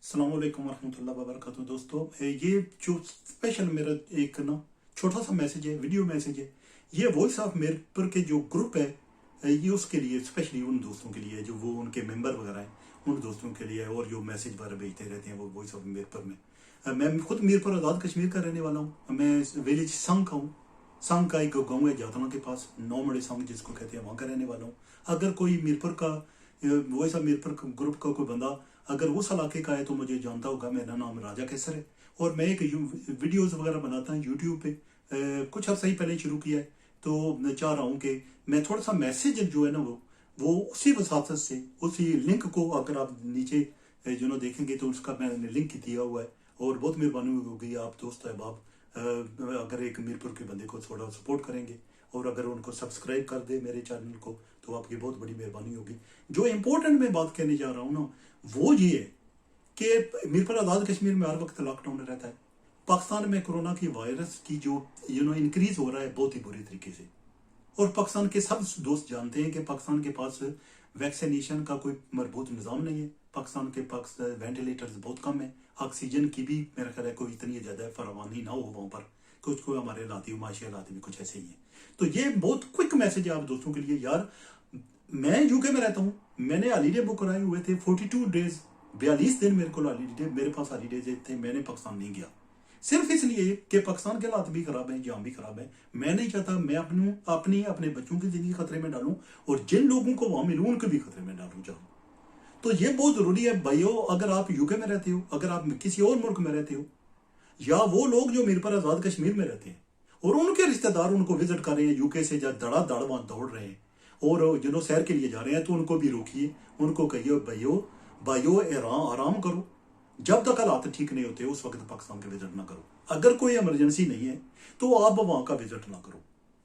अस्सलाम वालेकुम रहमतुल्लाहि व बरकातहू। दोस्तों, ये जो स्पेशल मेरा एक ना छोटा सा मैसेज है, वीडियो मैसेज है, ये वॉइस ऑफ मीरपुर के जो ग्रुप है, ये उसके लिए स्पेशली उन दोस्तों के लिए जो वो उनके मेंबर वगैरह हैं, उन दोस्तों के लिए, और जो मैसेज वगैरह भेजते रहते हैं वो वॉइस ऑफ मीरपुर में। मैं खुद मीरपुर आज़ाद कश्मीर का रहने वाला हूँ। मैं विलेज संग का हूँ। संग का एक गाँव है जातना के पास, नौमड़े संग जिसको कहते हैं, वहाँ का रहने वाला हूँ। अगर कोई मीरपुर का वॉइस ऑफ मीरपुर ग्रुप का कोई बंदा अगर उस इलाके का है तो मुझे जानता होगा। मेरा नाम राजा कैसर है और मैं एक वीडियोस वगैरह बनाता हूँ यूट्यूब पे। कुछ अर्सा ही पहले शुरू किया है, तो मैं चाह रहा हूँ कि मैं थोड़ा सा मैसेज जो है ना वो उसी वसात से, उसी लिंक को अगर आप नीचे देखेंगे तो उसका मैंने लिंक दिया हुआ है। और बहुत मेहरबानी होगी आप दोस्त अहबाब अगर एक मीरपुर के बंदे को थोड़ा सपोर्ट करेंगे और अगर उनको सब्सक्राइब कर दे मेरे चैनल को तो आपकी बहुत बड़ी मेहरबानी होगी। जो इम्पोर्टेंट मैं बात कहने जा रहा हूँ ना वो ये है कि मीरपुर आज़ाद कश्मीर में हर वक्त लॉकडाउन रहता है। पाकिस्तान में कोरोना की वायरस की जो इंक्रीज हो रहा है बहुत ही बुरी तरीके से, और पाकिस्तान के सब दोस्त जानते हैं कि पाकिस्तान के पास वैक्सीनेशन का कोई मजबूत निज़ाम नहीं है। पाकिस्तान के पास वेंटिलेटर्स बहुत कम है, ऑक्सीजन की भी मेरा ख्याल है कोई इतनी ज़्यादा फरावानी ना हो वहाँ पर। कुछ को हमारे हालात माशी हालात भी कुछ ऐसे ही हैं। तो ये बहुत क्विक मैसेज है आप दोस्तों के लिए। यार, मैं यूके में रहता हूँ, मैंने हॉलीडे बुक कराए हुए थे 42 डेज, 42 दिन मेरे को हॉलीडे, मेरे पास हॉलीडेज थे। मैंने पाकिस्तान नहीं गया सिर्फ इसलिए कि पाकिस्तान के हालात भी खराब है, जाम भी खराब है। मैं नहीं चाहता मैं अपने बच्चों की जिंदगी खतरे में डालूं और जिन लोगों को वहां मिलूं उनको भी खतरे में डालूं चाहूँ। तो ये बहुत जरूरी है भाइयों। अगर आप यूके में रहते हो, अगर आप किसी और मुल्क में रहते हो, या वो लोग जो मीरपुर आज़ाद कश्मीर में रहते हैं और उनके रिश्तेदार उनको विजिट कर रहे हैं यूके से, जब दड़ा दड़ वहां दौड़ रहे हैं और सैर के लिए जा रहे हैं, तो उनको भी रोकिए। उनको कहिए भाइयों आराम करो, जब तक हालात ठीक नहीं होते उस वक्त पाकिस्तान के विजिट ना करो। अगर कोई इमरजेंसी नहीं है तो आप वहां का विजिट ना करो।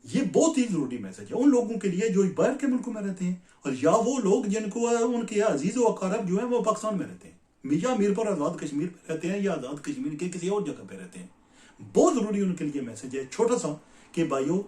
ये बहुत ही जरूरी मैसेज है उन लोगों के लिए जो बाहर के मुल्कों में रहते हैं, और या वो लोग जिनको उनके अजीज व अकारब जो है वो पाकिस्तान में रहते हैं, या मीरपुर आज़ाद कश्मीर में रहते हैं, या आज़ाद कश्मीर के किसी और जगह पे रहते हैं। बहुत जरूरी उनके लिए मैसेज है छोटा सा कि भाइयों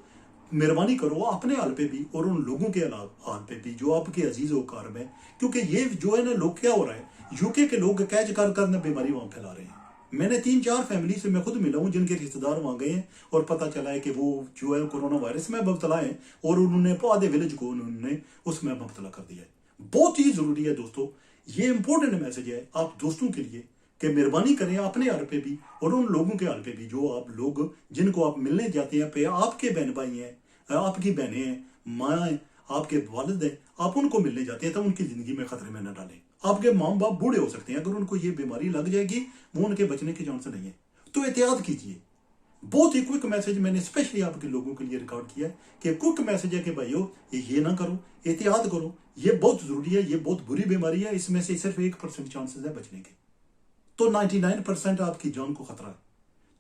मेहरबानी करो अपने हाल पे भी और उन लोगों के हाल पे भी जो आपके अजीज व अकारब है। क्योंकि ये जो है ना लोग क्या हो रहा है, यूके के लोग कैच कर बीमारी वहां फैला रहे हैं। मैंने 3-4 फैमिली से मैं खुद मिला हूँ जिनके रिश्तेदार वहां गए हैं और पता चला है कि वो जो है कोरोना वायरस में मुब्तला है और उन्होंने आधे विलेज को उन्होंने उसमें मुब्तला कर दिया है। बहुत ही जरूरी है दोस्तों, ये इंपॉर्टेंट मैसेज है आप दोस्तों के लिए कि मेहरबानी करें अपने हाल पे भी और उन लोगों के हाल पे भी जो आप लोग जिनको आप मिलने जाते हैं, पे आपके बहन भाई हैं, आपकी बहनें हैं, माँ, आपके वालिद हैं, आप उनको मिलने जाते हैं तो उनकी जिंदगी में खतरे में न डालें। आपके माँ बाप बूढ़े हो सकते हैं, अगर उनको ये बीमारी लग जाएगी वो उनके बचने के चांस नहीं है, तो एहतियात कीजिए। बहुत ही क्विक मैसेज मैंने स्पेशली आपके लोगों के लिए रिकॉर्ड किया है कि क्विक मैसेज है कि भाइयों ये ना करो, एहतियात करो, ये बहुत जरूरी है। ये बहुत बुरी बीमारी है, इसमें से सिर्फ 1% चांसेस है बचने के, तो 99% आपकी जान को खतरा है।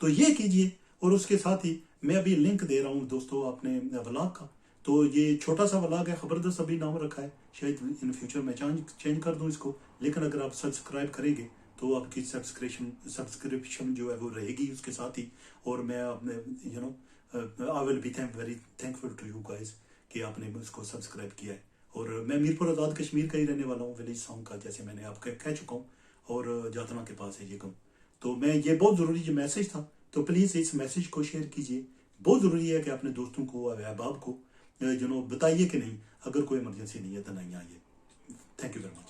तो ये कीजिए। और उसके साथ ही मैं अभी लिंक दे रहा हूँ दोस्तों अपने व्लॉग का। तो ये छोटा सा व्लॉग है, खबरदस्त अभी नाम रखा है, शायद इन फ्यूचर में चेंज कर दूं इसको, लेकिन अगर आप सब्सक्राइब करेंगे तो आपकी सब्सक्रिप्शन जो है वो रहेगी उसके साथ ही। और मैं अपने I will be very thankful to you guys कि आपने उसको सब्सक्राइब किया है। और मैं मीरपुर आज़ाद कश्मीर का ही रहने वाला हूँ, विलेज सॉन्ग का, जैसे मैंने आपको कह चुका हूँ, और जातना के पास है ये गाँव। तो मैं ये बहुत ज़रूरी जो मैसेज था, तो प्लीज़ इस मैसेज को शेयर कीजिए। बहुत ज़रूरी है कि अपने दोस्तों को, अहबाब को बताइए कि नहीं, अगर कोई इमरजेंसी नहीं है तो नहीं आइए। Thank you very much.